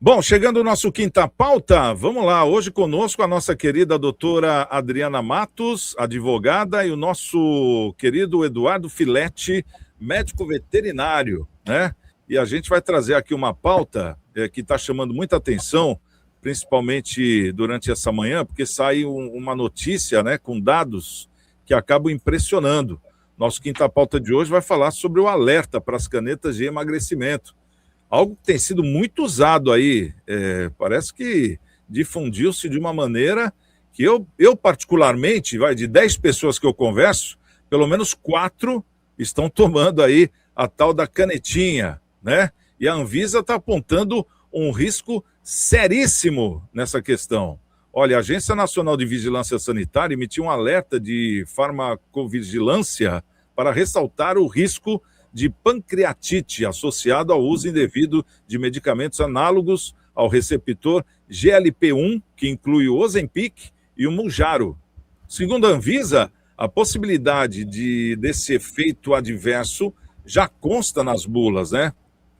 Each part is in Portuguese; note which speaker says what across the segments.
Speaker 1: Bom, chegando o nosso quinta pauta, vamos lá. Hoje conosco a nossa querida doutora Adriana Matos, advogada, e o nosso querido Eduardo Filete, médico veterinário, né? E a gente vai trazer aqui uma pauta que está chamando muita atenção, principalmente durante essa manhã, porque sai uma notícia, né, com dados que acabam impressionando. Nosso quinta pauta de hoje vai falar sobre o alerta para as canetas de emagrecimento. Algo que tem sido muito usado aí, parece que difundiu-se de uma maneira que eu particularmente, de 10 pessoas que eu converso, pelo menos 4 estão tomando aí a tal da canetinha, né? E a Anvisa está apontando um risco seríssimo nessa questão. Olha, a Agência Nacional de Vigilância Sanitária emitiu um alerta de farmacovigilância para ressaltar o risco de pancreatite associado ao uso indevido de medicamentos análogos ao receptor GLP-1, que inclui o Ozempic e o Mounjaro. Segundo a Anvisa, a possibilidade desse efeito adverso já consta nas bulas, né,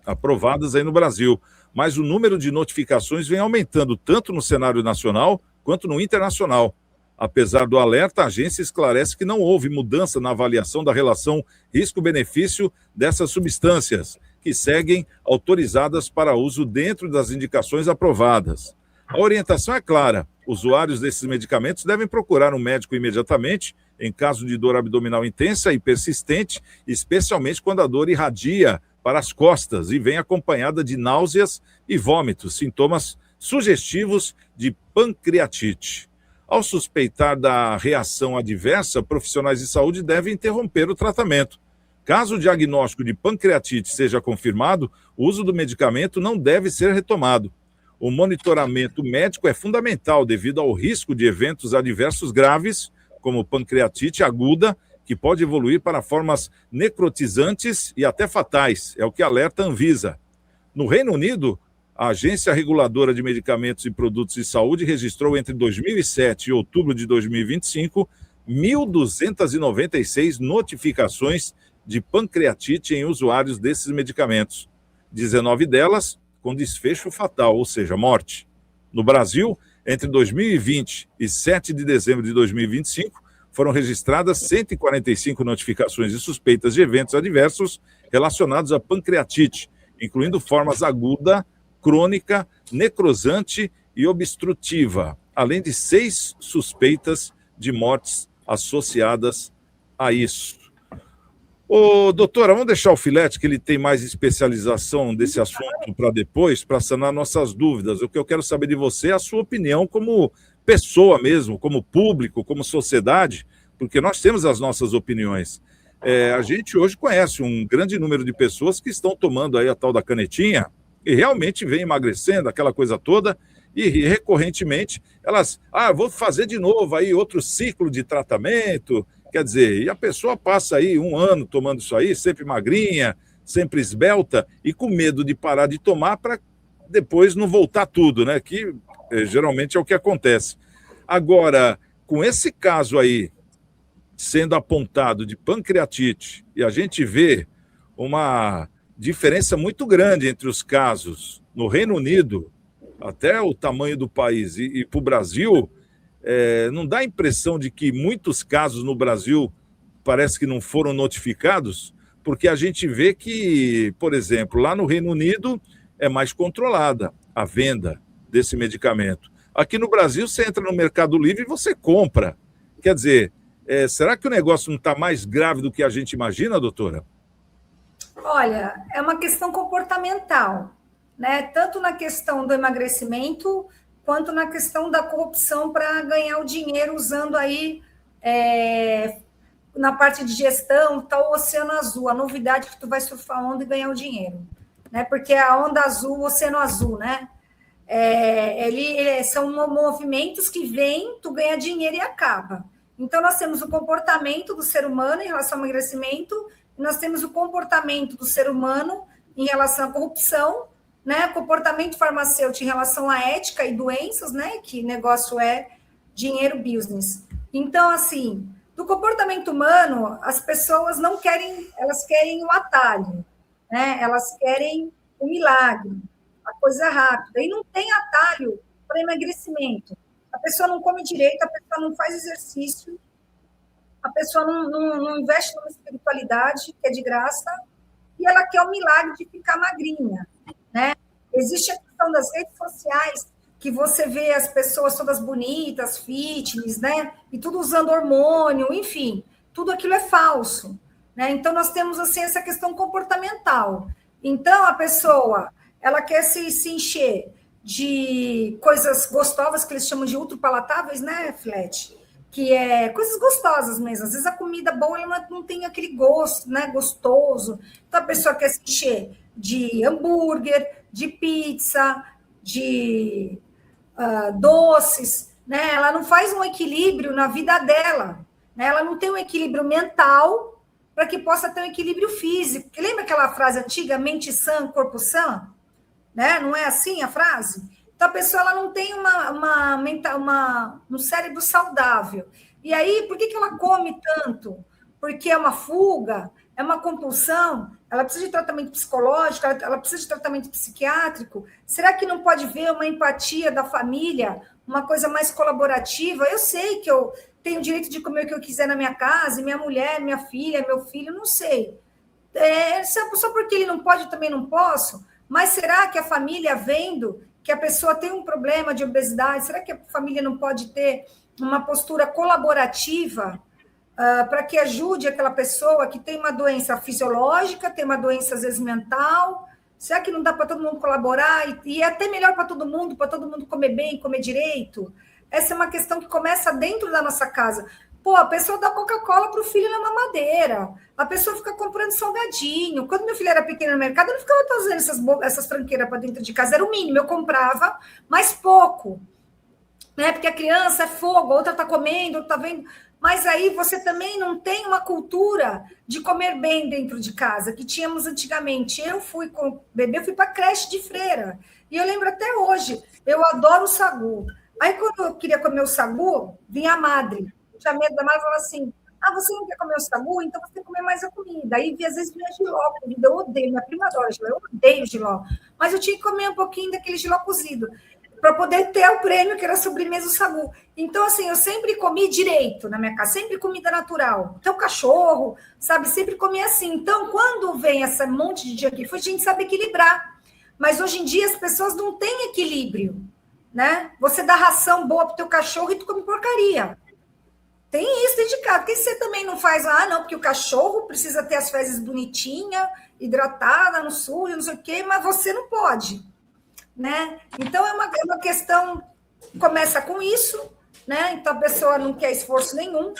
Speaker 1: aprovadas aí no Brasil, mas o número de notificações vem aumentando tanto no cenário nacional quanto no internacional. Apesar do alerta, a agência esclarece que não houve mudança na avaliação da relação risco-benefício dessas substâncias, que seguem autorizadas para uso dentro das indicações aprovadas. A orientação é clara: usuários desses medicamentos devem procurar um médico imediatamente em caso de dor abdominal intensa e persistente, especialmente quando a dor irradia para as costas e vem acompanhada de náuseas e vômitos, sintomas sugestivos de pancreatite. Ao suspeitar da reação adversa, profissionais de saúde devem interromper o tratamento. Caso o diagnóstico de pancreatite seja confirmado, o uso do medicamento não deve ser retomado. O monitoramento médico é fundamental devido ao risco de eventos adversos graves, como pancreatite aguda, que pode evoluir para formas necrotizantes e até fatais, é o que alerta a Anvisa. No Reino Unido, a Agência Reguladora de Medicamentos e Produtos de Saúde registrou entre 2007 e outubro de 2025 1.296 notificações de pancreatite em usuários desses medicamentos. 19 delas com desfecho fatal, ou seja, morte. No Brasil, entre 2020 e 7 de dezembro de 2025, foram registradas 145 notificações de suspeitas de eventos adversos relacionados à pancreatite, incluindo formas aguda, crônica, necrosante e obstrutiva, além de 6 suspeitas de mortes associadas a isso. Ô, doutora, vamos deixar o Filete, que ele tem mais especialização desse assunto para depois, para sanar nossas dúvidas. O que eu quero saber de você é a sua opinião como pessoa mesmo, como público, como sociedade, porque nós temos as nossas opiniões. A gente hoje conhece um grande número de pessoas que estão tomando aí a tal da canetinha, e realmente vem emagrecendo, aquela coisa toda, e recorrentemente elas, vou fazer de novo aí outro ciclo de tratamento, quer dizer, e a pessoa passa aí 1 ano tomando isso aí, sempre magrinha, sempre esbelta, e com medo de parar de tomar para depois não voltar tudo, né, que geralmente é o que acontece. Agora, com esse caso aí sendo apontado de pancreatite, e a gente vê uma diferença muito grande entre os casos no Reino Unido, até o tamanho do país, e para o Brasil, não dá a impressão de que muitos casos no Brasil parece que não foram notificados, porque a gente vê que, por exemplo, lá no Reino Unido é mais controlada a venda desse medicamento. Aqui no Brasil, você entra no Mercado Livre e você compra. Quer dizer, será que o negócio não está mais grave do que a gente imagina, doutora?
Speaker 2: Olha, é uma questão comportamental, né? Tanto na questão do emagrecimento, quanto na questão da corrupção para ganhar o dinheiro usando aí, na parte de gestão, tal, o Oceano Azul, a novidade que tu vai surfar onda e ganhar o dinheiro, né? Porque a onda azul, o Oceano Azul, né? São movimentos que vêm, tu ganha dinheiro e acaba. Então, nós temos o comportamento do ser humano em relação ao emagrecimento, nós temos o comportamento do ser humano em relação à corrupção, né? Comportamento farmacêutico em relação à ética e doenças, né? Que negócio é dinheiro business. Então, assim, do comportamento humano, as pessoas não querem, elas querem o atalho, né? Elas querem o milagre. a coisa é rápida. E não tem atalho para emagrecimento. A pessoa não come direito, a pessoa não faz exercício, a pessoa não investe numa espiritualidade, que é de graça, e ela quer o milagre de ficar magrinha, né? Existe a questão das redes sociais, que você vê as pessoas todas bonitas, fitness, né? E tudo usando hormônio, enfim, tudo aquilo é falso, né? Então, nós temos, assim, essa questão comportamental. Então, a pessoa, ela quer se encher de coisas gostosas, que eles chamam de ultrapalatáveis, né, Flete? Que é coisas gostosas mesmo. Às vezes a comida boa ela não tem aquele gosto, né, gostoso. Então, a pessoa quer se encher de hambúrguer, de pizza, de doces, né? Ela não faz um equilíbrio na vida dela, né? Ela não tem um equilíbrio mental para que possa ter um equilíbrio físico. Porque lembra aquela frase antiga, mente sã, corpo sã? Né? Não é assim a frase? Então, a pessoa ela não tem um cérebro saudável. E aí, por que ela come tanto? Porque é uma fuga, é uma compulsão, ela precisa de tratamento psicológico, ela precisa de tratamento psiquiátrico. Será que não pode ver uma empatia da família, uma coisa mais colaborativa? Eu sei que eu tenho o direito de comer o que eu quiser na minha casa, minha mulher, minha filha, meu filho, não sei. Só porque ele não pode, eu também não posso. Mas será que a família, vendo que a pessoa tem um problema de obesidade, será que a família não pode ter uma postura colaborativa para que ajude aquela pessoa que tem uma doença fisiológica, tem uma doença, às vezes, mental? Será que não dá para todo mundo colaborar? E é até melhor para todo mundo comer bem, comer direito? Essa é uma questão que começa dentro da nossa casa. Pô, a pessoa dá Coca-Cola para o filho na mamadeira. A pessoa fica comprando salgadinho. Quando meu filho era pequeno no mercado, eu não ficava trazendo essas franqueiras para dentro de casa. Era o mínimo. Eu comprava, mas pouco. Né? Porque a criança é fogo, outra está comendo, outra está vendo. Mas aí você também não tem uma cultura de comer bem dentro de casa, que tínhamos antigamente. Eu fui com bebê, eu fui para a creche de freira. E eu lembro até hoje, eu adoro o sagu. Aí, quando eu queria comer o sagu, vinha a madre. Tinha medo da madre, falava assim: você não quer comer o sagu? Então você tem que comer mais a comida. Aí, às vezes, vinha jiló. Eu odeio, minha prima adora jiló, eu odeio jiló. Mas eu tinha que comer um pouquinho daquele jiló cozido, para poder ter o prêmio, que era a sobremesa do sagu. Então, assim, eu sempre comi direito na minha casa, sempre comida natural. Então, cachorro, sabe, sempre comi assim. Então, quando vem esse monte de dia aqui, a gente sabe equilibrar. Mas, hoje em dia, as pessoas não têm equilíbrio, né? Você dá ração boa para o teu cachorro e tu come porcaria. Tem isso dentro de casa. Porque você também não faz, não, porque o cachorro precisa ter as fezes bonitinhas, hidratada, no sujo, não sei o quê, mas você não pode, né? Então, é uma questão, começa com isso, né? Então, a pessoa não quer esforço nenhum,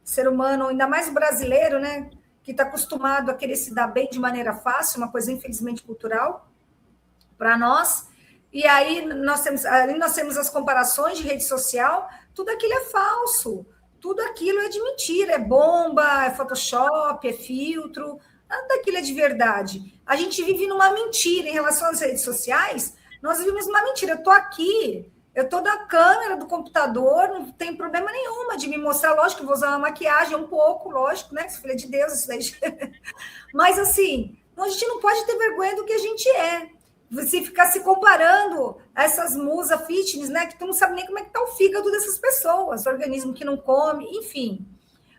Speaker 2: ser humano, ainda mais o brasileiro, né? Que está acostumado a querer se dar bem de maneira fácil, uma coisa, infelizmente, cultural para nós. E aí nós temos as comparações de rede social, tudo aquilo é falso, tudo aquilo é de mentira, é bomba, é Photoshop, é filtro, nada daquilo é de verdade. A gente vive numa mentira em relação às redes sociais, nós vivemos uma mentira. Eu estou aqui, eu estou da câmera do computador, não tem problema nenhuma de me mostrar, lógico que vou usar uma maquiagem um pouco, lógico, né? Filha de Deus, isso daí. Mas assim, a gente não pode ter vergonha do que a gente é. Você ficar se comparando a essas musas fitness, né? Que tu não sabe nem como é que está o fígado dessas pessoas, organismo que não come, enfim.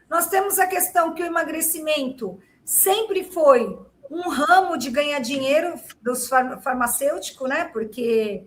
Speaker 2: Nós temos a questão que o emagrecimento sempre foi um ramo de ganhar dinheiro dos farmacêuticos, né? Porque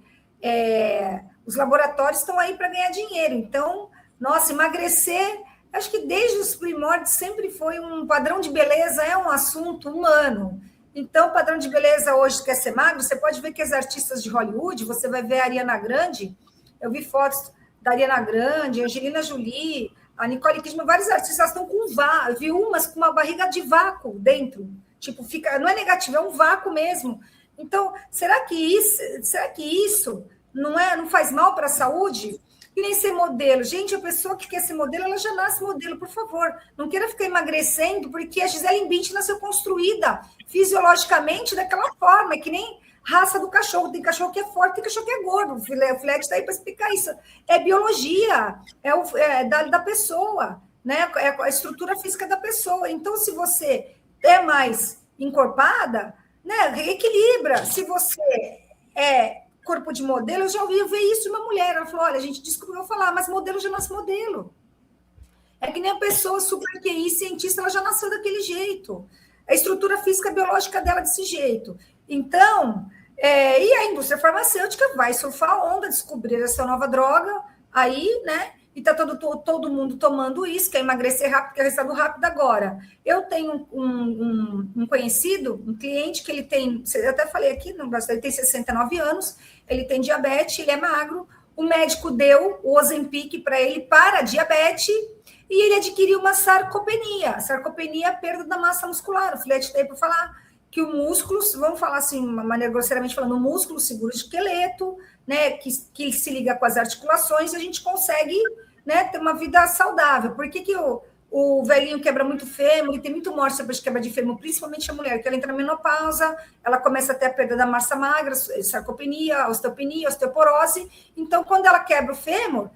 Speaker 2: os laboratórios estão aí para ganhar dinheiro. Então, nossa, emagrecer, acho que desde os primórdios sempre foi um padrão de beleza, é um assunto humano. Então, o padrão de beleza hoje quer ser magro, você pode ver que as artistas de Hollywood, você vai ver a Ariana Grande, eu vi fotos da Ariana Grande, Angelina Jolie, a Nicole Kidman, vários artistas estão com vácuo, eu vi umas com uma barriga de vácuo dentro, tipo, não é negativo, é um vácuo mesmo. Então, será que isso não faz mal para a saúde? E nem ser modelo. Gente, a pessoa que quer ser modelo, ela já nasce modelo, por favor. Não queira ficar emagrecendo, porque a Gisele Bündchen nasceu construída fisiologicamente daquela forma. É que nem raça do cachorro. Tem cachorro que é forte, tem cachorro que é gordo. O Flex está aí para explicar isso. É biologia, da pessoa, né? É a estrutura física da pessoa. Então, se você é mais encorpada, né, equilibra. Se você é corpo de modelo, eu já ouvi ver isso de uma mulher. Ela falou, olha, a gente descobriu, eu vou falar, mas modelo já nasce modelo. É que nem a pessoa super QI, cientista, ela já nasceu daquele jeito. A estrutura física biológica dela desse jeito. Então, e a indústria farmacêutica vai surfar a onda, descobrir essa nova droga, aí, né? E tá todo mundo tomando isso, quer emagrecer rápido, quer resultado rápido agora. Eu tenho um conhecido, um cliente que ele tem, eu até falei aqui no Brasil, ele tem 69 anos, ele tem diabetes, ele é magro, o médico deu o Ozempic para ele para diabetes e ele adquiriu uma sarcopenia. Sarcopenia é a perda da massa muscular. O Filete está aí para falar que o músculo, vamos falar assim, de uma maneira grosseiramente falando, o músculo segura o esqueleto, né, que se liga com as articulações, e a gente consegue, né, ter uma vida saudável. Por que o velhinho quebra muito fêmur, e tem muito morte depois de quebra de fêmur, principalmente a mulher, que ela entra na menopausa, ela começa a ter a perda da massa magra, sarcopenia, osteopenia, osteoporose. Então, quando ela quebra o fêmur,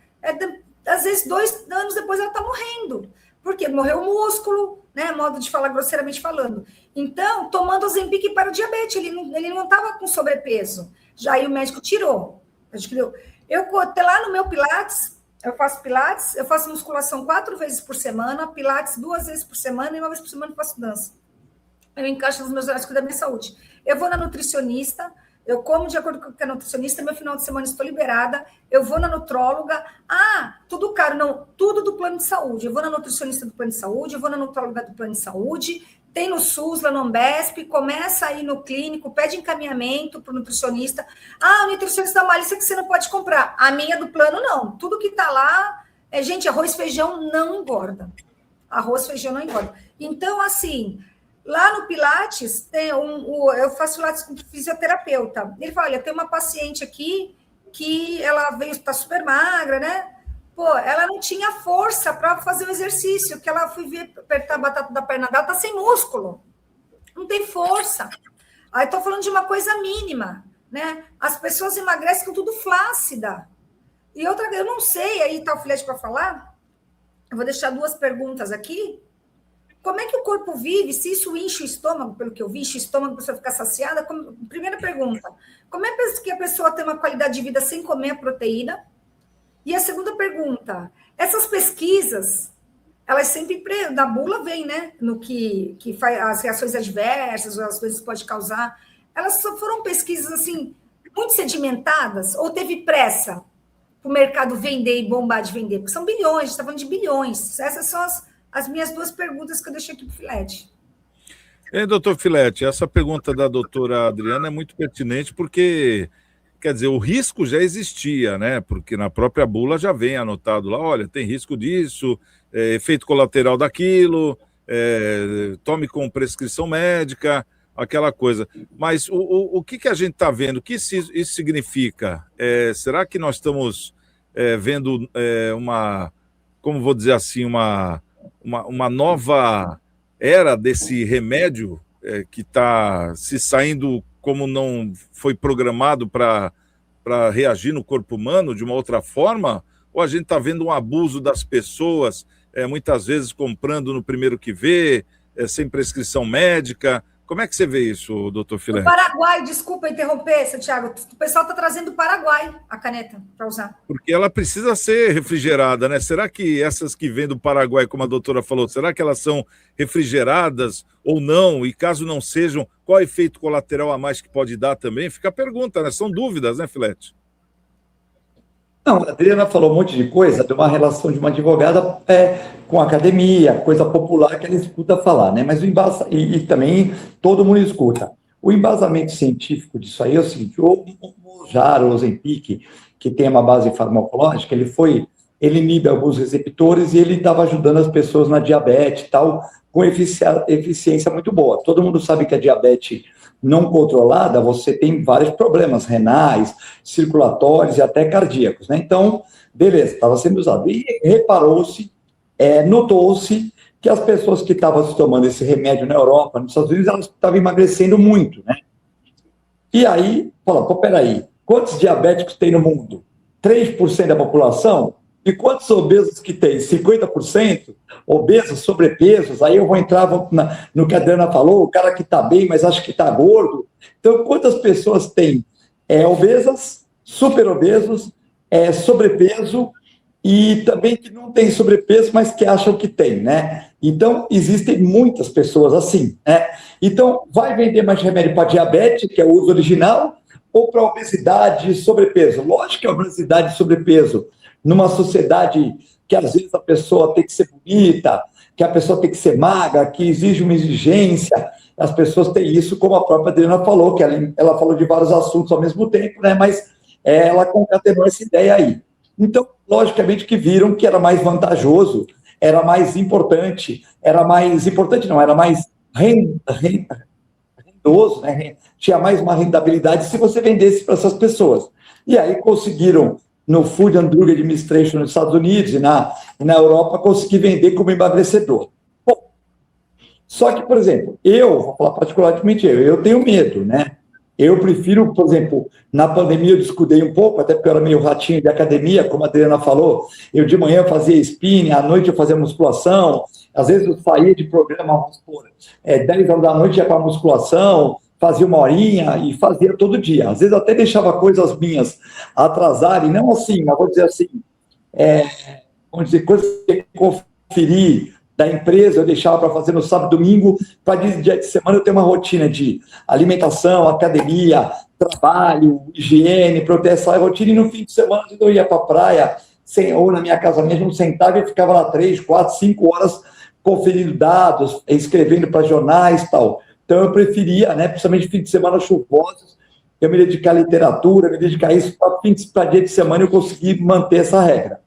Speaker 2: às vezes 2 anos depois ela está morrendo, porque morreu o músculo, né, modo de falar grosseiramente falando. Então, tomando Ozempic para o diabetes, ele não estava com sobrepeso. Já aí o médico tirou. Eu lá no meu Pilates, eu faço musculação 4 vezes por semana, Pilates 2 vezes por semana e 1 vez por semana eu faço dança. Eu encaixo nos meus horários da minha saúde. Eu vou na nutricionista, eu como de acordo com a nutricionista, meu final de semana estou liberada, eu vou na nutróloga, tudo caro, não, tudo do plano de saúde. Eu vou na nutricionista do plano de saúde, eu vou na nutróloga do plano de saúde, tem no SUS, lá no Ambesp, começa aí no clínico, pede encaminhamento para o nutricionista. O nutricionista dá uma lista que você não pode comprar. A minha do plano, não. Tudo que está lá, gente, arroz e feijão não engorda. Arroz e feijão não engorda. Então, assim, lá no Pilates, eu faço Pilates com fisioterapeuta. Ele fala, olha, tem uma paciente aqui que ela está super magra, né? Pô, ela não tinha força para fazer o exercício, que ela fui ver apertar a batata da perna dela, tá sem músculo, não tem força. Aí estou falando de uma coisa mínima, né? As pessoas emagrecem com tudo flácida. E outra, eu não sei, aí tá o Filete para falar, eu vou deixar 2 perguntas aqui. Como é que o corpo vive, se isso enche o estômago, pelo que eu vi, enche o estômago para a pessoa ficar saciada? Primeira pergunta, como é que a pessoa tem uma qualidade de vida sem comer a proteína? E a segunda pergunta, essas pesquisas, elas sempre, da bula vem, né, no que faz as reações adversas, as coisas que pode causar, elas só foram pesquisas, assim, muito sedimentadas, ou teve pressa para o mercado vender e bombar de vender? Porque são bilhões, a gente está falando de bilhões. Essas são as minhas 2 perguntas que eu deixei aqui para o Filete.
Speaker 1: Doutor Filete, essa pergunta da doutora Adriana é muito pertinente, porque... Quer dizer, o risco já existia, né? Porque na própria bula já vem anotado lá, olha, tem risco disso, efeito colateral daquilo, tome com prescrição médica, aquela coisa. Mas o que a gente está vendo? O que isso significa? Será que nós estamos vendo como vou dizer assim, uma nova era desse remédio que está se saindo como não foi programado para reagir no corpo humano de uma outra forma? Ou a gente está vendo um abuso das pessoas, muitas vezes comprando no primeiro que vê, sem prescrição médica? Como é que você vê isso, doutor Filete?
Speaker 2: O Paraguai, desculpa interromper, Santiago, o pessoal está trazendo do Paraguai a caneta para usar.
Speaker 1: Porque ela precisa ser refrigerada, né? Será que essas que vêm do Paraguai, como a doutora falou, será que elas são refrigeradas ou não? E caso não sejam, qual é o efeito colateral a mais que pode dar também? Fica a pergunta, né? São dúvidas, né, Filete?
Speaker 3: Não, a Adriana falou um monte de coisa, de uma relação de uma advogada com a academia, coisa popular que ela escuta falar, né? Mas e também todo mundo escuta. O embasamento científico disso aí é o seguinte: o Mounjaro, o Ozempic, que tem uma base farmacológica, ele inibe alguns receptores e ele estava ajudando as pessoas na diabetes e tal, com eficiência muito boa. Todo mundo sabe que a diabetes não controlada, você tem vários problemas renais, circulatórios e até cardíacos, né? Então, beleza, estava sendo usado. E notou-se que as pessoas que estavam tomando esse remédio na Europa, nos Estados Unidos, elas estavam emagrecendo muito, né? E aí, peraí, quantos diabéticos tem no mundo? 3% da população? E quantos obesos que tem? 50%? Obesos, sobrepesos? Aí eu vou entrar no que a Adriana falou, o cara que está bem, mas acha que está gordo. Então, quantas pessoas tem obesas, superobesos, sobrepeso e também que não tem sobrepeso, mas que acham que tem, né? Então, existem muitas pessoas assim, né? Então, vai vender mais remédio para diabetes, que é o uso original, ou para obesidade e sobrepeso? Lógico que a obesidade e sobrepeso, numa sociedade que às vezes a pessoa tem que ser bonita, que a pessoa tem que ser magra, que exige uma exigência, as pessoas têm isso, como a própria Adriana falou, que ela falou de vários assuntos ao mesmo tempo, né? Mas ela concatenou essa ideia aí. Então, logicamente que viram que era mais vantajoso, era mais importante, era mais rendoso, né? Tinha mais uma rentabilidade se você vendesse para essas pessoas. E aí conseguiram, no Food and Drug Administration nos Estados Unidos e na Europa, conseguir vender como emagrecedor. Bom, só que, por exemplo, vou falar particularmente eu tenho medo, né? Eu prefiro, por exemplo, na pandemia eu descuidei um pouco, até porque eu era meio ratinho de academia, como a Adriana falou, eu de manhã fazia spinning, à noite eu fazia musculação, às vezes eu saía de programa, vamos supor, 10 horas da noite ia para musculação, fazia uma horinha e fazia todo dia. Às vezes eu até deixava coisas minhas atrasarem, não assim, mas vou dizer assim, coisas que conferir da empresa, eu deixava para fazer no sábado e domingo, para dia de semana eu ter uma rotina de alimentação, academia, trabalho, higiene, para eu ter essa rotina, e no fim de semana eu ia para a praia, ou na minha casa mesmo, sentava e ficava lá 3, 4, 5 horas conferindo dados, escrevendo para jornais e tal. Então eu preferia, né, principalmente fim de semana chuvosos, eu me dedicar à literatura, me dedicar a isso, para dia de semana eu conseguir manter essa regra.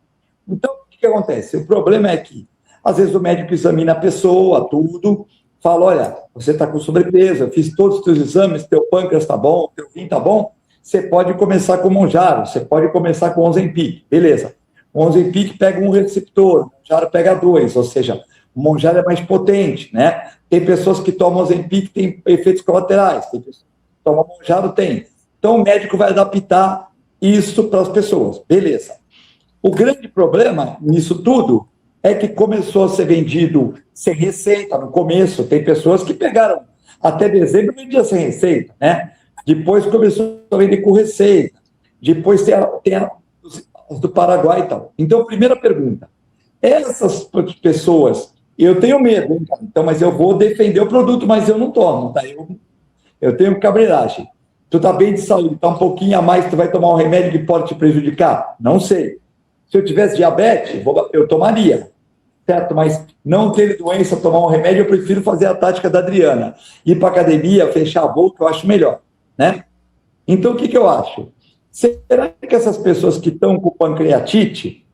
Speaker 3: Então, o que acontece? O problema é que às vezes o médico examina a pessoa, tudo, fala, olha, você está com sobrepeso, eu fiz todos os teus exames, teu pâncreas está bom, teu rim está bom, você pode começar com o Mounjaro, você pode começar com o Ozempic, beleza. O Ozempic pega um receptor, o Mounjaro pega 2, ou seja, o Mounjaro é mais potente, né? Tem pessoas que tomam Ozempic que têm efeitos colaterais, tem pessoas que tomam Mounjaro, tem. Então o médico vai adaptar isso para as pessoas, beleza. O grande problema nisso tudo é que começou a ser vendido sem receita no começo. Tem pessoas que pegaram até dezembro e vendia sem receita, né? Depois começou a vender com receita. Depois tem as do Paraguai e tal. Então, primeira pergunta. Essas pessoas, eu tenho medo, hein, cara? Então, mas eu vou defender o produto, mas eu não tomo, tá? Eu tenho cabreiragem. Tu tá bem de saúde, tá um pouquinho a mais, tu vai tomar um remédio que pode te prejudicar? Não sei. Se eu tivesse diabetes, eu tomaria, certo? Mas não ter doença, tomar um remédio, eu prefiro fazer a tática da Adriana. Ir para academia, fechar a boca, eu acho melhor, né? Então, o que eu acho? Será que essas pessoas que estão com pancreatite,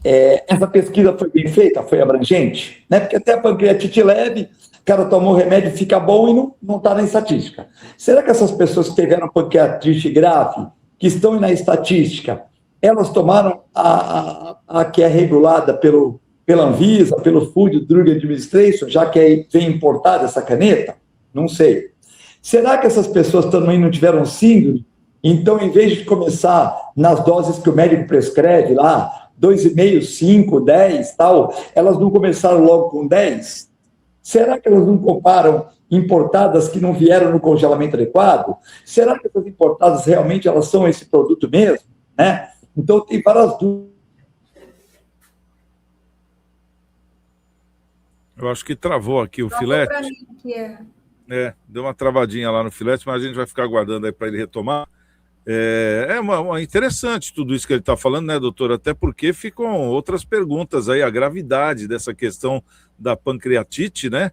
Speaker 3: essa pesquisa foi bem feita, foi abrangente? Né? Porque até a pancreatite leve, o cara tomou o remédio, fica bom e não está na estatística. Será que essas pessoas que tiveram pancreatite grave, que estão na estatística, elas tomaram a que é regulada pela Anvisa, pelo Food and Drug Administration, já que vem importada essa caneta? Não sei. Será que essas pessoas também não tiveram síndrome? Então, em vez de começar nas doses que o médico prescreve lá, 2,5, 5, 10, tal, elas não começaram logo com 10? Será que elas não comparam importadas que não vieram no congelamento adequado? Será que essas importadas realmente elas são esse produto mesmo? Né? Então, tem várias dúvidas.
Speaker 1: Eu acho que travou aqui o Filete.
Speaker 2: Para mim, que
Speaker 1: deu uma travadinha lá no Filete, mas a gente vai ficar aguardando aí para ele retomar. Interessante tudo isso que ele está falando, né, doutor? Até porque ficam outras perguntas aí, a gravidade dessa questão da pancreatite, né?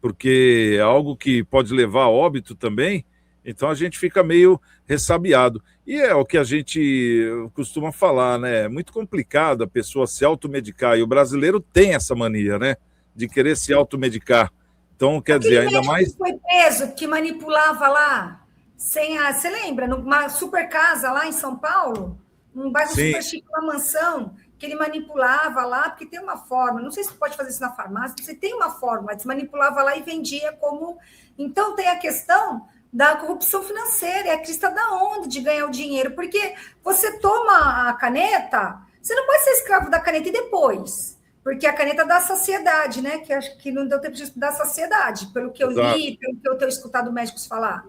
Speaker 1: Porque é algo que pode levar a óbito também, então a gente fica meio ressabiado. E é o que a gente costuma falar, né? É muito complicado a pessoa se automedicar, e o brasileiro tem essa mania, né? De querer se automedicar. Então, quer dizer, ainda mais...
Speaker 2: Que foi preso, que manipulava lá, você lembra? Numa super casa lá em São Paulo, um bairro super chique, uma mansão, que ele manipulava lá, porque tem uma forma, não sei se pode fazer isso na farmácia, você tem uma forma, mas manipulava lá e vendia como... Então, tem a questão da corrupção financeira, é a crista da onda de ganhar o dinheiro, porque você toma a caneta, você não pode ser escravo da caneta e depois... Porque a caneta dá saciedade, né? Que acho que não deu tempo de estudar saciedade, pelo que eu li, pelo que eu tenho escutado médicos falar.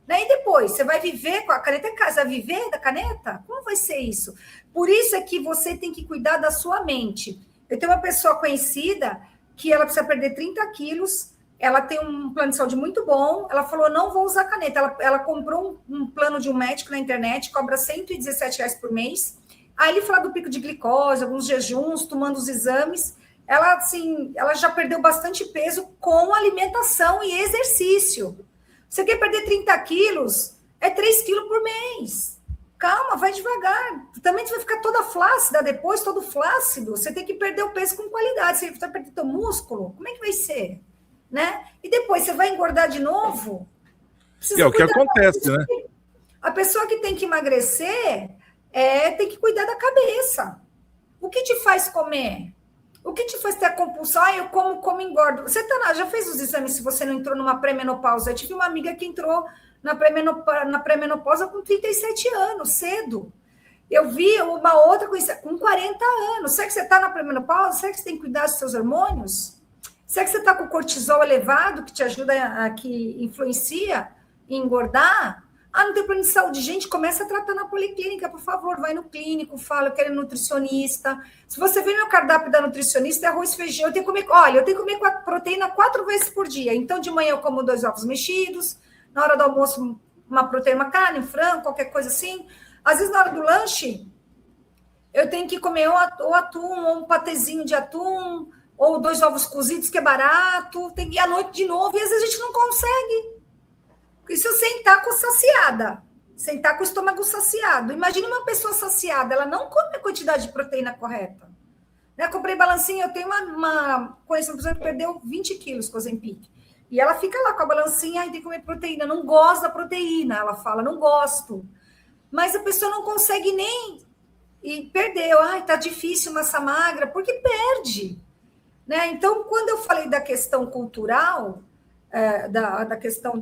Speaker 2: Né? E depois, você vai viver com a caneta em casa, vai viver da caneta? Como vai ser isso? Por isso é que você tem que cuidar da sua mente. Eu tenho uma pessoa conhecida que ela precisa perder 30 quilos, ela tem um plano de saúde muito bom, ela falou, não vou usar caneta. Ela comprou um plano de um médico na internet, cobra R$117 por mês. Aí ele fala do pico de glicose, alguns jejuns, tomando os exames. Ela, assim, ela já perdeu bastante peso com alimentação e exercício. Você quer perder 30 quilos, é 3 quilos por mês. Calma, vai devagar. Também você vai ficar toda flácida depois, todo flácido. Você tem que perder o peso com qualidade. Você vai perder seu músculo, como é que vai ser? Né? E depois você vai engordar de novo?
Speaker 1: E é o que acontece, né?
Speaker 2: A pessoa que tem que emagrecer tem que cuidar da cabeça. O que te faz comer? O que te faz ter a compulsão? Eu como engordo. Você já fez os exames se você não entrou numa pré-menopausa? Eu tive uma amiga que entrou na pré-menopausa com 37 anos, cedo. Eu vi uma outra com 40 anos. Será que você está na pré-menopausa? Será que você tem que cuidar dos seus hormônios? Será que você está com o cortisol elevado, que te ajuda, que influencia em engordar? Não tem plano de saúde. Gente, começa a tratar na policlínica, por favor. Vai no clínico, fala, eu quero nutricionista. Se você vê meu cardápio da nutricionista, é arroz e feijão. Eu tenho que comer proteína 4 vezes por dia. Então, de manhã eu como 2 ovos mexidos. Na hora do almoço, uma proteína, uma carne, um frango, qualquer coisa assim. Às vezes, na hora do lanche, eu tenho que comer ou atum, ou um patezinho de atum, ou 2 ovos cozidos, que é barato. Tem que ir à noite de novo. E às vezes a gente não consegue. E se eu sentar saciada, sentar com o estômago saciado, imagine uma pessoa saciada, ela não come a quantidade de proteína correta. Né? Comprei balancinha, eu tenho conheço uma pessoa que perdeu 20 quilos com o Ozempic. E ela fica lá com a balancinha, tem que comer proteína, não gosta da proteína, ela fala, não gosto. Mas a pessoa não consegue nem e perdeu, tá difícil massa magra, porque perde. Né? Então, quando eu falei da questão cultural, da questão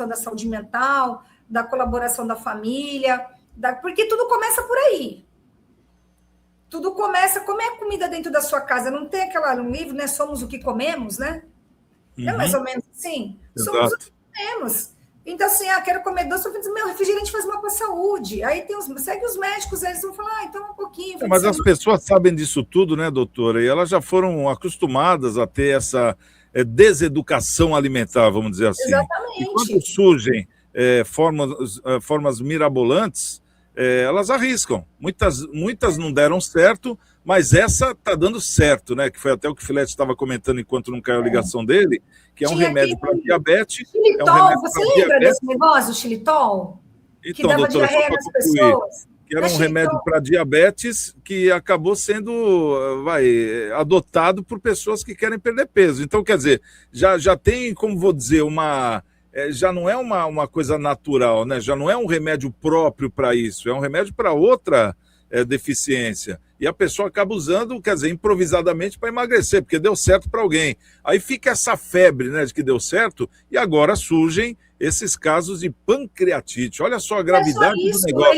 Speaker 2: da saúde mental, da colaboração da família, porque tudo começa por aí. Tudo começa, como é a comida dentro da sua casa? Não tem um livro, né? Somos o que comemos, né? É mais ou menos assim?
Speaker 1: Exato.
Speaker 2: Somos o que comemos. Então, assim, quero comer doce, eu falo, meu refrigerante faz mal para a saúde. Aí segue os médicos, eles vão falar, então um pouquinho.
Speaker 1: Mas as pessoas sabem disso tudo, né, doutora? E elas já foram acostumadas a ter essa deseducação alimentar, vamos dizer assim.
Speaker 2: Exatamente.
Speaker 1: E quando surgem formas mirabolantes, elas arriscam. Muitas não deram certo, mas essa está dando certo, né? Que foi até o que o Filete estava comentando enquanto não caiu a ligação dele, que é um remédio para diabetes.
Speaker 2: Xilitol, você lembra desse negócio, o xilitol?
Speaker 1: Então,
Speaker 2: que dava
Speaker 1: doutora,
Speaker 2: diarreia nas pessoas?
Speaker 1: Que era um remédio para diabetes que acabou sendo adotado por pessoas que querem perder peso. Então, quer dizer, já tem, como vou dizer, já não é uma coisa natural, né? Já não é um remédio próprio para isso, é um remédio para outra deficiência. E a pessoa acaba usando, quer dizer, improvisadamente para emagrecer, porque deu certo para alguém. Aí fica essa febre, né, de que deu certo, e agora surgem esses casos de pancreatite. Olha só a gravidade do negócio.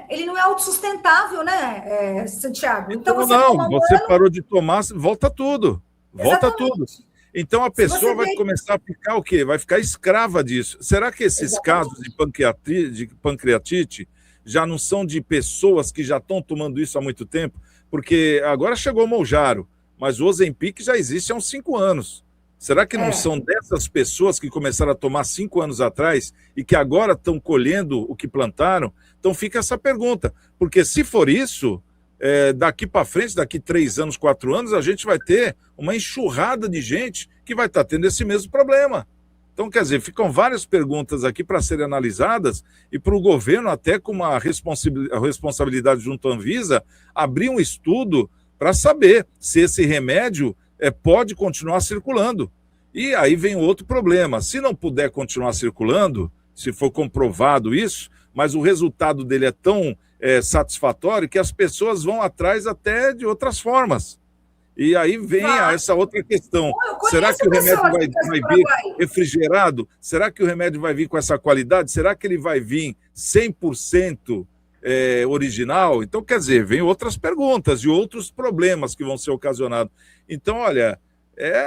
Speaker 2: Ele não é autossustentável, né, Santiago? Então
Speaker 1: você parou de tomar, volta tudo. Volta tudo. Então a pessoa vai começar a ficar o quê? Vai ficar escrava disso. Será que esses casos de pancreatite já não são de pessoas que já estão tomando isso há muito tempo? Porque agora chegou o Mounjaro, mas o Ozempic já existe há uns 5 anos. Será que não são dessas pessoas que começaram a tomar 5 anos atrás e que agora estão colhendo o que plantaram? Então fica essa pergunta, porque se for isso, daqui para frente, daqui 3 anos, 4 anos, a gente vai ter uma enxurrada de gente que vai estar tendo esse mesmo problema. Então, quer dizer, ficam várias perguntas aqui para serem analisadas e para o governo, até com uma responsabilidade junto à Anvisa, abrir um estudo para saber se esse remédio pode continuar circulando. E aí vem outro problema. Se não puder continuar circulando, se for comprovado isso, mas o resultado dele é tão satisfatório que as pessoas vão atrás até de outras formas. E aí vem essa outra questão. Será que o remédio vai vir refrigerado? Será que o remédio vai vir com essa qualidade? Será que ele vai vir 100% original? Então, quer dizer, vem outras perguntas e outros problemas que vão ser ocasionados. Então, olha,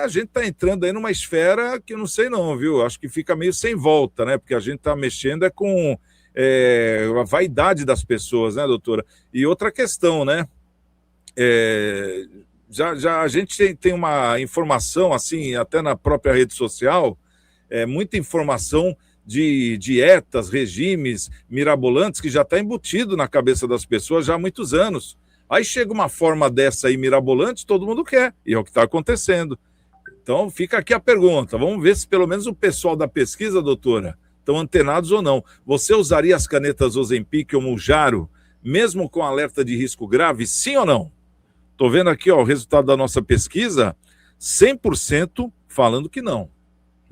Speaker 1: a gente está entrando aí numa esfera que eu não sei não, viu? Acho que fica meio sem volta, né? Porque a gente está mexendo com a vaidade das pessoas, né, doutora? E outra questão, né? Já a gente tem uma informação, assim, até na própria rede social, muita informação de dietas, regimes mirabolantes que já está embutido na cabeça das pessoas já há muitos anos. Aí chega uma forma dessa aí mirabolante, todo mundo quer, e é o que está acontecendo. Então fica aqui a pergunta, vamos ver se pelo menos o pessoal da pesquisa, doutora, estão antenados ou não. Você usaria as canetas Ozempic ou Mounjaro, mesmo com alerta de risco grave, sim ou não? Estou vendo aqui o resultado da nossa pesquisa, 100% falando que não.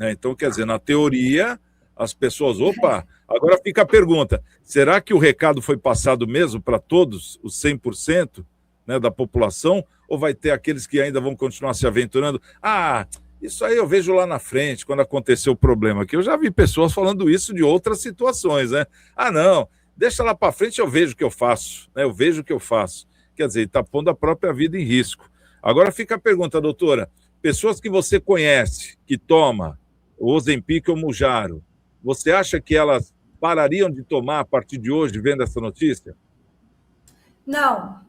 Speaker 1: Então, quer dizer, na teoria, as pessoas... Opa, agora fica a pergunta, será que o recado foi passado mesmo para todos, os 100%, né, da população, ou vai ter aqueles que ainda vão continuar se aventurando? Isso aí eu vejo lá na frente, quando aconteceu o problema aqui. Eu já vi pessoas falando isso de outras situações, né? Não, deixa lá para frente, eu vejo o que eu faço, né? Eu vejo o que eu faço. Quer dizer, está pondo a própria vida em risco. Agora fica a pergunta, doutora, pessoas que você conhece, que toma o Ozempic ou Mounjaro, você acha que elas parariam de tomar a partir de hoje, vendo essa notícia?
Speaker 2: Não.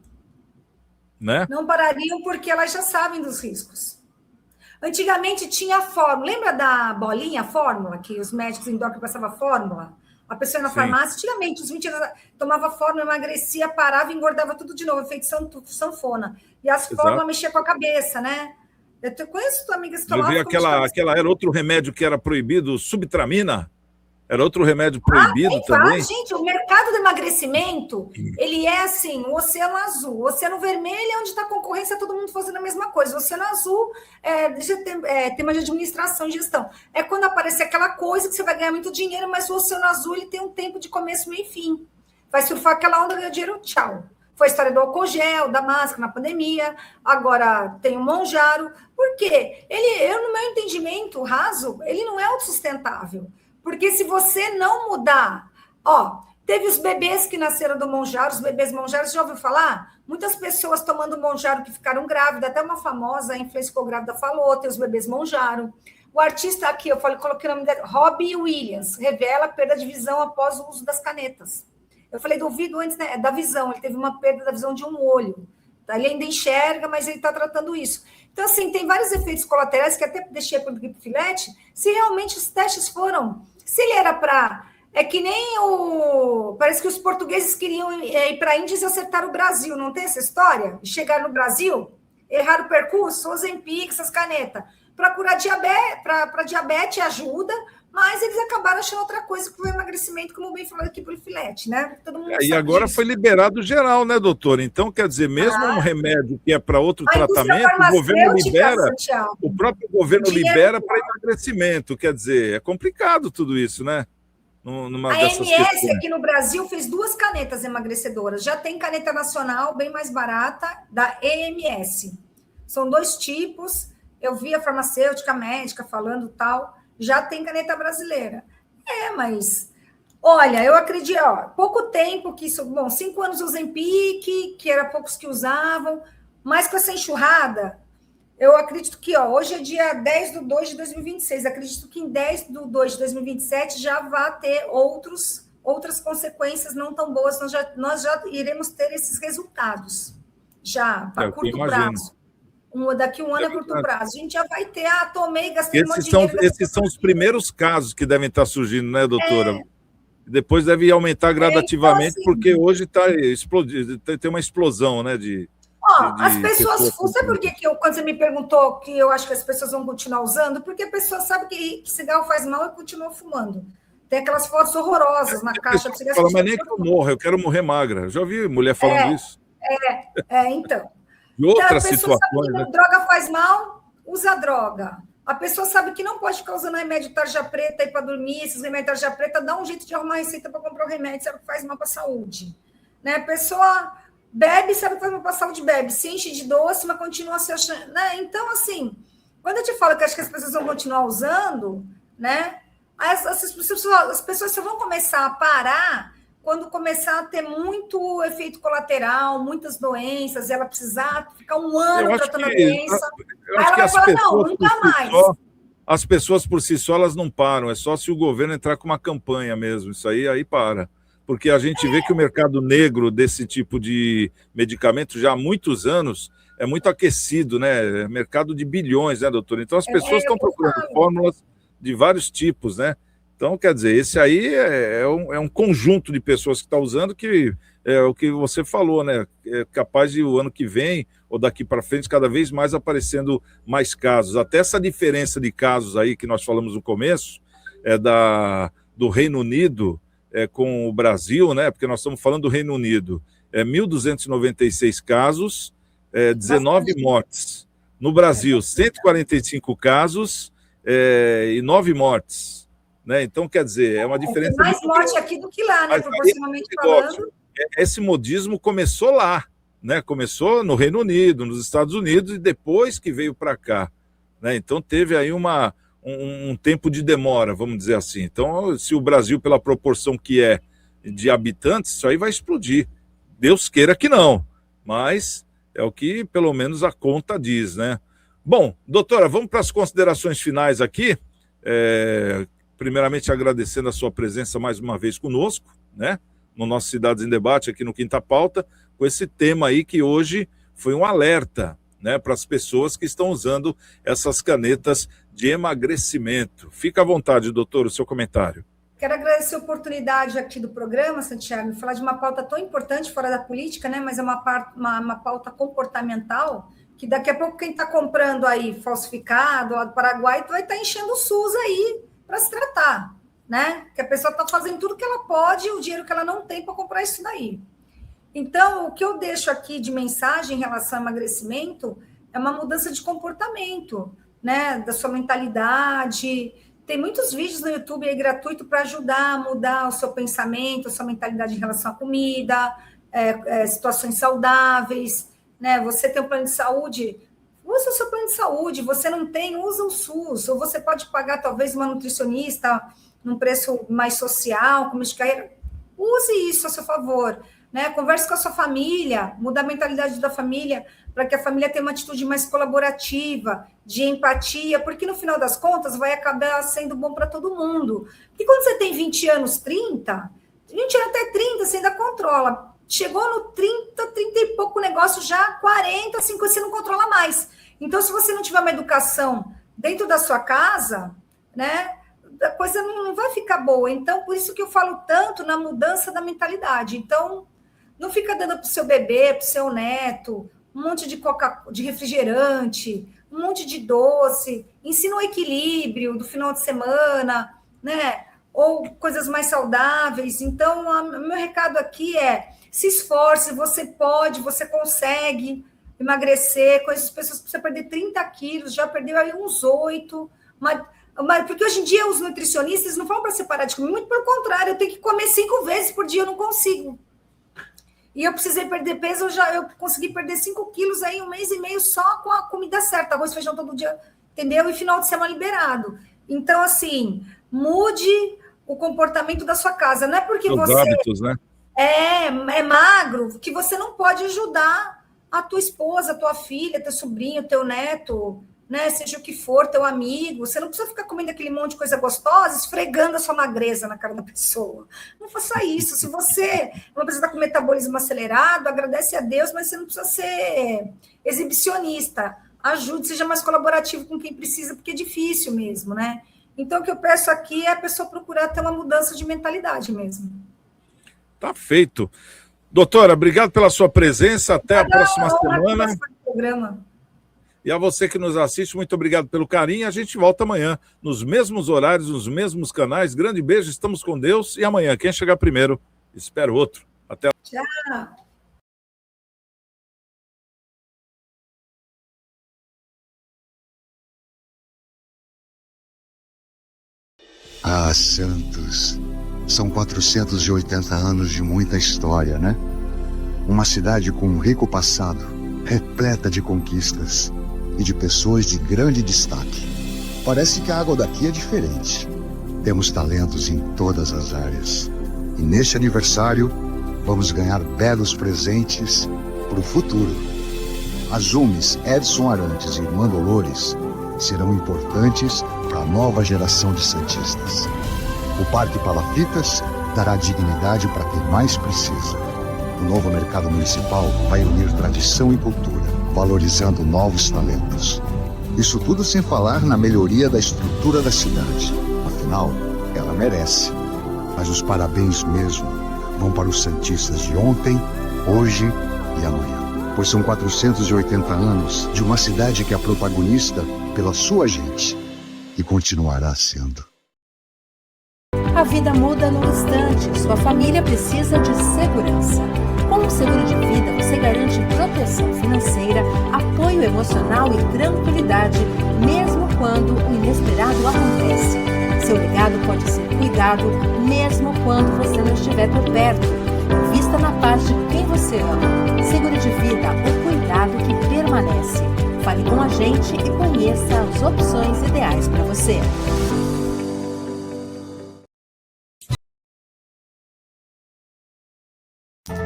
Speaker 1: Né?
Speaker 2: Não parariam porque elas já sabem dos riscos. Antigamente tinha a fórmula. Lembra da bolinha, a fórmula, que os médicos endócrinos passavam a fórmula? A pessoa ia na farmácia, antigamente, os 20 anos, tomava fórmula, emagrecia, parava e engordava tudo de novo, efeito sanfona. E as fórmulas mexiam com a cabeça, né? Eu conheço amigas que tomavam...
Speaker 1: Eu vi era outro remédio que era proibido, Subtramina. Era outro remédio proibido também.
Speaker 2: Gente, o mercado do emagrecimento, ele é assim, o oceano azul. O oceano vermelho é onde está a concorrência, todo mundo fazendo a mesma coisa. O oceano azul tema de administração e gestão. É quando aparece aquela coisa que você vai ganhar muito dinheiro, mas o oceano azul ele tem um tempo de começo, meio e fim. Vai surfar aquela onda, ganhar dinheiro, tchau. Foi a história do álcool gel, da máscara na pandemia, agora tem o Mounjaro. Por quê? No meu entendimento raso, ele não é autossustentável. Porque se você não mudar... teve os bebês que nasceram do Mounjaro, os bebês Mounjaro, você já ouviu falar? Muitas pessoas tomando Mounjaro que ficaram grávidas, até uma famosa, a influência ficou grávida, falou, tem os bebês Mounjaro. O artista aqui, coloquei o nome dele, Robbie Williams, revela perda de visão após o uso das canetas. Eu falei do ouvido antes, né, da visão, ele teve uma perda da visão de um olho. Ele ainda enxerga, mas ele está tratando isso. Então, assim, tem vários efeitos colaterais que até deixei para o Gripe Filete, se realmente os testes foram... Se ele era para... É que nem parece que os portugueses queriam ir para a Índia e acertar o Brasil, não tem essa história? Chegaram no Brasil, erraram o percurso, Ozempic, essas canetas. Para curar diabetes, para diabetes ajuda, mas eles acabaram achando outra coisa que foi o emagrecimento, como bem falado aqui por Filete, né? Todo mundo
Speaker 1: e agora disso. Foi liberado geral, né, doutora? Então, quer dizer, mesmo um remédio que é para outro tratamento, o governo libera, Santiago, o próprio governo libera para emagrecimento. Quer dizer, é complicado tudo isso, né?
Speaker 2: A AMS aqui no Brasil fez 2 canetas emagrecedoras. Já tem caneta nacional, bem mais barata, da EMS. São 2 tipos. Eu vi a farmacêutica, a médica falando tal. Já tem caneta brasileira. Mas... Olha, eu acredito... pouco tempo que isso... Bom, 5 anos o Ozempic, que era poucos que usavam. Mas com essa enxurrada... Eu acredito que, hoje é dia 10/2 de 2026, acredito que em 10/2 de 2027 já vai ter outras consequências não tão boas, nós já iremos ter esses resultados, já, a curto prazo. Daqui um ano a curto prazo. A gente já vai ter, tomei, gastei um monte de dinheiro.
Speaker 1: Esses são os primeiros casos que devem estar surgindo, né, doutora? Depois deve aumentar gradativamente, então, assim, porque hoje está explodindo, tem uma explosão, né,
Speaker 2: as pessoas... Sabe por que quando você me perguntou que eu acho que as pessoas vão continuar usando? Porque a pessoa sabe que cigarro faz mal e continua fumando. Tem aquelas fotos horrorosas na caixa de cigarro.
Speaker 1: Mas nem que eu morra, eu quero morrer magra. Já ouvi mulher falando isso.
Speaker 2: Então.
Speaker 1: E outras
Speaker 2: então, a pessoa
Speaker 1: situações,
Speaker 2: sabe que droga faz mal, usa droga. A pessoa sabe que não pode ficar usando remédio tarja preta aí para dormir, esses remédios tarja preta, dá um jeito de arrumar receita para comprar o remédio, sabe que faz mal para a saúde. Né? A pessoa... Bebe, sabe que faz mal para a saúde, bebe. Se enche de doce, mas continua se achando... Né? Então, assim, quando eu te falo que acho que as pessoas vão continuar usando, né? As pessoas só vão começar a parar quando começar a ter muito efeito colateral, muitas doenças, ela precisar ficar um ano tratando a doença,
Speaker 1: eu
Speaker 2: aí
Speaker 1: acho
Speaker 2: ela
Speaker 1: que
Speaker 2: vai falar, não, nunca mais.
Speaker 1: As pessoas por si só, elas não param, é só se o governo entrar com uma campanha mesmo, isso aí para. Porque a gente vê que o mercado negro desse tipo de medicamento já há muitos anos é muito aquecido, né? É mercado de bilhões, né, doutor? Então as pessoas estão procurando fórmulas de vários tipos, né? Então, quer dizer, esse aí é um conjunto de pessoas que está usando, que é o que você falou, né? É capaz de o ano que vem, ou daqui para frente, cada vez mais aparecendo mais casos. Até essa diferença de casos aí que nós falamos no começo, do Reino Unido com o Brasil, né? Porque nós estamos falando do Reino Unido. 1.296 casos, 19 mortes. No Brasil, 145 casos e 9 mortes. Né? Então, quer dizer, é uma diferença...
Speaker 2: Tem mais morte aqui do que lá, né? Proporcionalmente falando.
Speaker 1: Esse modismo começou lá, né? Começou no Reino Unido, nos Estados Unidos, e depois que veio para cá. Né? Então, teve aí um tempo de demora, vamos dizer assim. Então, se o Brasil, pela proporção que é de habitantes, isso aí vai explodir. Deus queira que não, mas é o que, pelo menos, a conta diz, né? Bom, doutora, vamos para as considerações finais aqui. Primeiramente, agradecendo a sua presença mais uma vez conosco, né? No nosso Cidades em Debate, aqui no Quinta Pauta, com esse tema aí que hoje foi um alerta, né, para as pessoas que estão usando essas canetas de emagrecimento. Fica à vontade, doutor, o seu comentário.
Speaker 2: Quero agradecer a oportunidade aqui do programa, Santiago, de falar de uma pauta tão importante fora da política, né? Mas é uma pauta comportamental, que daqui a pouco quem está comprando aí falsificado lá do Paraguai vai estar enchendo o SUS aí para se tratar, né? Que a pessoa está fazendo tudo que ela pode e o dinheiro que ela não tem para comprar isso daí. Então, o que eu deixo aqui de mensagem em relação ao emagrecimento é uma mudança de comportamento, né? Da sua mentalidade. Tem muitos vídeos no YouTube aí gratuito para ajudar a mudar o seu pensamento, a sua mentalidade em relação à comida, situações saudáveis, né? Você tem um plano de saúde, usa o seu plano de saúde. Você não tem, usa o SUS. Ou você pode pagar, talvez, uma nutricionista num preço mais social, como de carreira. Use isso a seu favor, né? Converse com a sua família, muda a mentalidade da família, para que a família tenha uma atitude mais colaborativa, de empatia, porque no final das contas vai acabar sendo bom para todo mundo. Porque quando você tem 20 anos, 30, 20 anos até 30, você ainda controla. Chegou no 30, 30 e pouco, o negócio já 40, 50, você não controla mais. Então, se você não tiver uma educação dentro da sua casa, né, a coisa não vai ficar boa. Então, por isso que eu falo tanto na mudança da mentalidade. Então, não fica dando para o seu bebê, para o seu neto, um monte de refrigerante, um monte de doce. Ensina o equilíbrio do final de semana, né? Ou coisas mais saudáveis. Então, o meu recado aqui é: se esforce, você pode, você consegue emagrecer. Com essas pessoas que precisam perder 30 quilos, já perdeu aí uns 8. Porque hoje em dia os nutricionistas não falam para você parar de comer, muito pelo contrário, eu tenho que comer 5 vezes por dia, eu não consigo. E eu precisei perder peso, eu consegui perder 5 quilos aí 1 mês e meio só com a comida certa, arroz e feijão todo dia, entendeu? E final de semana liberado. Então, assim, mude o comportamento da sua casa. Não é porque
Speaker 1: os
Speaker 2: você
Speaker 1: hábitos, né?
Speaker 2: é magro que você não pode ajudar a tua esposa, a tua filha, teu sobrinho, teu neto, né? Seja o que for, teu amigo. Você não precisa ficar comendo aquele monte de coisa gostosa, esfregando a sua magreza na cara da pessoa. Não faça isso. Se você não precisa com metabolismo acelerado, agradece a Deus, mas você não precisa ser exibicionista. Ajude, seja mais colaborativo com quem precisa, porque é difícil mesmo, né? Então, o que eu peço aqui é a pessoa procurar ter uma mudança de mentalidade mesmo.
Speaker 1: Tá feito. Doutora, obrigado pela sua presença. Até a próxima semana.
Speaker 2: Programa.
Speaker 1: E a você que nos assiste, muito obrigado pelo carinho. A gente volta amanhã, nos mesmos horários, nos mesmos canais. Grande beijo, estamos com Deus. E amanhã, quem chegar primeiro, espera o outro. Até.
Speaker 2: Tchau.
Speaker 4: Ah, Santos. São 480 anos de muita história, né? Uma cidade com um rico passado, repleta de conquistas e de pessoas de grande destaque. Parece que a água daqui é diferente. Temos talentos em todas as áreas. E neste aniversário, vamos ganhar belos presentes para o futuro. As UMES Edson Arantes e Irmã Dolores serão importantes para a nova geração de santistas. O Parque Palafitas dará dignidade para quem mais precisa. O novo mercado municipal vai unir tradição e cultura, valorizando novos talentos. Isso tudo sem falar na melhoria da estrutura da cidade. Afinal, ela merece. Mas os parabéns mesmo vão para os santistas de ontem, hoje e amanhã. Pois são 480 anos de uma cidade que é protagonista pela sua gente e continuará sendo.
Speaker 5: A vida muda num instante. Sua família precisa de segurança. Com o seguro de vida, você garante proteção financeira, apoio emocional e tranquilidade, mesmo quando o inesperado acontece. Seu legado pode ser cuidado, mesmo quando você não estiver por perto. Invista na paz de quem você ama. Seguro de vida, o cuidado que permanece. Fale com a gente e conheça as opções ideais para você.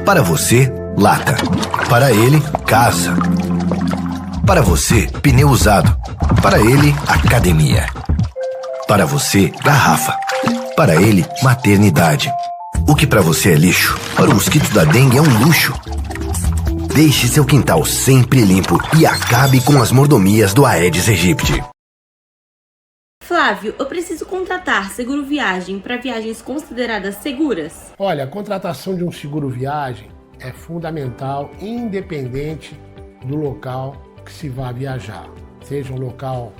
Speaker 6: Para você, lata. Para ele, casa. Para você, pneu usado. Para ele, academia. Para você, garrafa. Para ele, maternidade. O que para você é lixo, para o mosquito da dengue é um luxo. Deixe seu quintal sempre limpo e acabe com as mordomias do Aedes aegypti.
Speaker 7: Flávio, eu preciso contratar seguro viagem para viagens consideradas seguras?
Speaker 8: Olha, a contratação de um seguro viagem é fundamental, independente do local que se vá viajar. Seja um local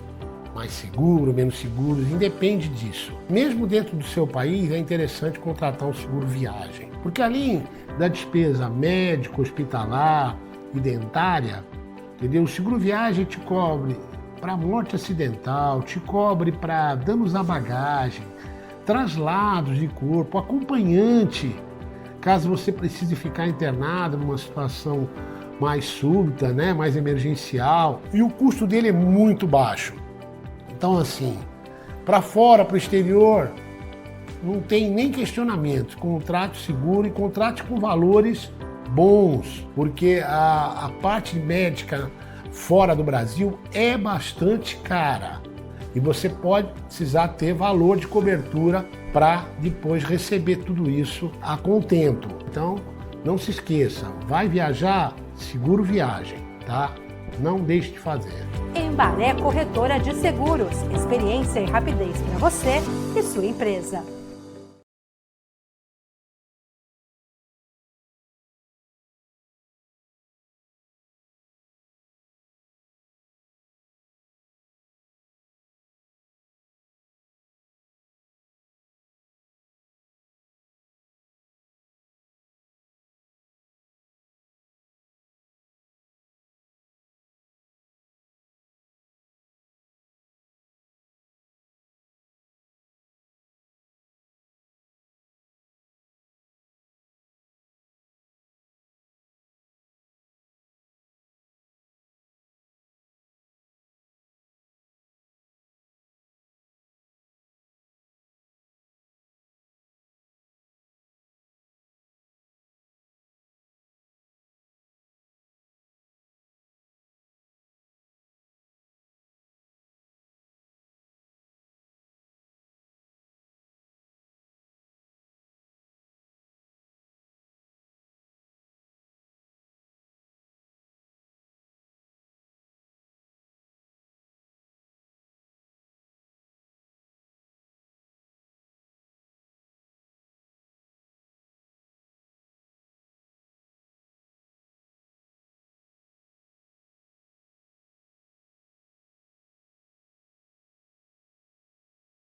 Speaker 8: mais seguro, menos seguro, independe disso. Mesmo dentro do seu país, é interessante contratar um seguro viagem, porque além da despesa médica, hospitalar e dentária, entendeu? O seguro viagem te cobre para morte acidental, te cobre para danos à bagagem, traslados de corpo, acompanhante, caso você precise ficar internado numa situação mais súbita, né, mais emergencial, e o custo dele é muito baixo. Então, assim, para fora, para o exterior, não tem nem questionamento. Contrate seguro e contrate com valores bons, porque a parte médica fora do Brasil é bastante cara e você pode precisar ter valor de cobertura para depois receber tudo isso a contento. Então, não se esqueça, vai viajar, seguro viagem, tá? Não deixe de fazer.
Speaker 5: Embaré Corretora de Seguros. Experiência e rapidez para você e sua empresa.